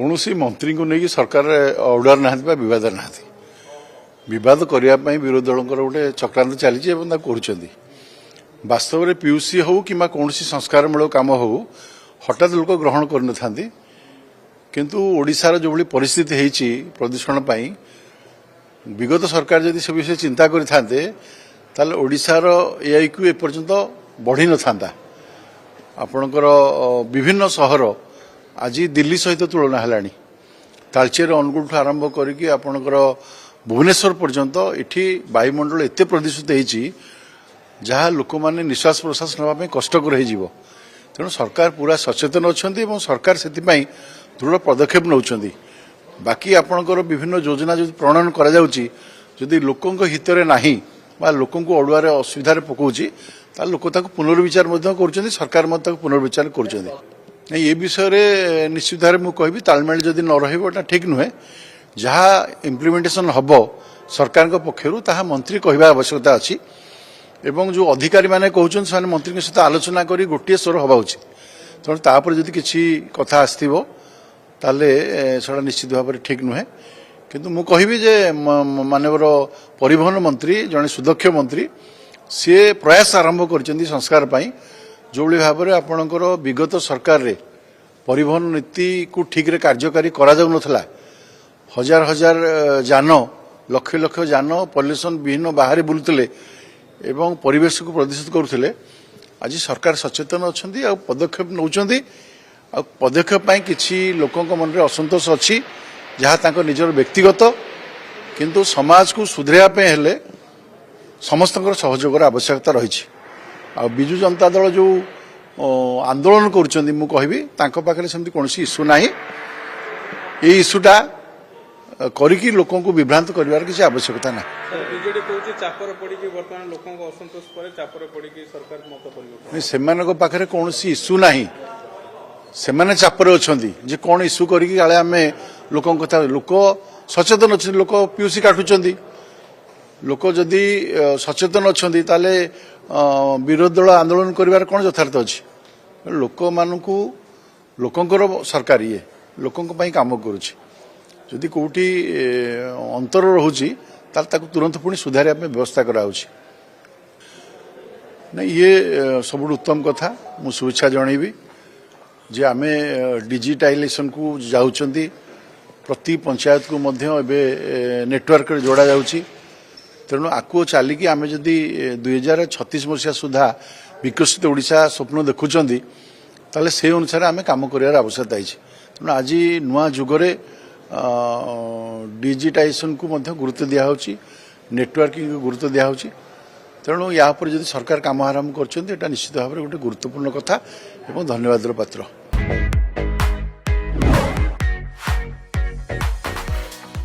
कौन सी मंत्री को लेकिन सरकार ऑर्डर ना बद ना बद करने विरोधी दल गोटे चक्रांत चली वास्तव में पीयूसी हो कि कौन संस्कारमूलक काम हो हठात लोक ग्रहण कर न था किंतु ओडिशार जो भली परिस्थिति है प्रदूषण विगत सरकार जदि से विषय चिंता करें ओडिशार एआई क्यू एपर्यंत बढ़ी न था आपणकर विभिन्न सहर आज दिल्ली सहित तुलना है तालचेर अनुगुल ठूँ आरंभ करके आपणकर भुवनेश्वर पर्यंत इठी वायुमंडल एत प्रदूषित होती जहाँ लोक मैंने निश्वास प्रश्वास नापी कष्टकर हो तेणु सरकार पूरा सचेतन अच्छा सरकार से दृढ़ पदक्षेप नौ बाकी आपणकर विभिन्न योजना जो प्रणयन करी लोकों हित में नाही लोक अड़ुआर असुविधा पकाउची लोक पुनर्विचार कर सरकार पुनर्विचार कर ये विषय निश्चित भाव में कहि तालमेल जदि न रहा ठीक नुहे जहाँ इम्प्लीमेंटेशन हम सरकार पक्षर ताहा मंत्री कहवा आवश्यकता अच्छी एवं जो अधिकारी माने कहउछन से मंत्री के सहित आलोचना करी गोटे स्वर हवा उचित तेणु तापर जदि किसी कथा आसथिबो ताले सेटा निश्चित भाव में ठीक नुहे किंतु मु कहिबी जे मानवर परिवहन मंत्री जने सुदक्ष मंत्री सी प्रयास आरंभ करचंदी संस्कार पाई जो भाव में आपणकर विगत सरकार रे परिवहन नीति को ठीक रे कार्यकारी करा जाउ नथला हजार हजार जान लक्ष लक्ष जान पॉल्यूशन विहीन बाहर बुलुतले एवं परिवेश को प्रदूषित करुले आज सरकार सचेतन अच्छा पदक्षेप नौ पदक्षेप किसी लोकों मन में असंतोष अच्छी जहाँ निजर व्यक्तिगत किंतु समाज को सुधरवाई हेले समस्त सहयोग आवश्यकता रही विजु जनता दल जो आंदोलन करी कौन इश्यू ना ये इश्यूटा करिकी लोकों को विभ्रांत करिवार किसी आवश्यकता ना बीजेडी कहूची चापर पड़ी कि वर्तमान लोकों को असंतोष करे चापर पड़ी कि सरकार मत परिवर्तन नहीं सेमान को पाखरे कोनोसी इश्यू नाही सेमाने चापर अछंती जे कोन इश्यू करिकी गाले हमें लोकों कथा लोक सचेतन अछि लोक पीयूसी काटुचंती लोक जदि सचेतन अछंती ताले विरोधी दल आंदोलन करिवार कोन यथार्थ अछि लोक मानकू लोकंकर सरकार ये लोकों पई काम करूची जदि कोठी अंतर रोची तुरंत पुणी सुधार व्यवस्था कराऊँच नहीं ये सब उत्तम कथा मु शुभेच्छा जनइबी जे आम डिजिटाइजेशन को जाऊँगी प्रति पंचायत को नेटवर्क जोड़ा जाऊँगी तेणु आकु चलिकी आम जदि 2036 मसीहा सुधा विकसित ओडिशा स्वप्न देखुंट ताले से अनुसार आम कम कर आवश्यकता है तेणु आज नुआ जुगरे डिजिटाइजेशन को गुरुत्व दिखाई नेटवर्किंग को गुरुत्व दिखाई तेणु या जब सरकार काम आरंभ कर निश्चित भाव में गोटे गुरुत्वपूर्ण कथा और धन्यवाद पात्र।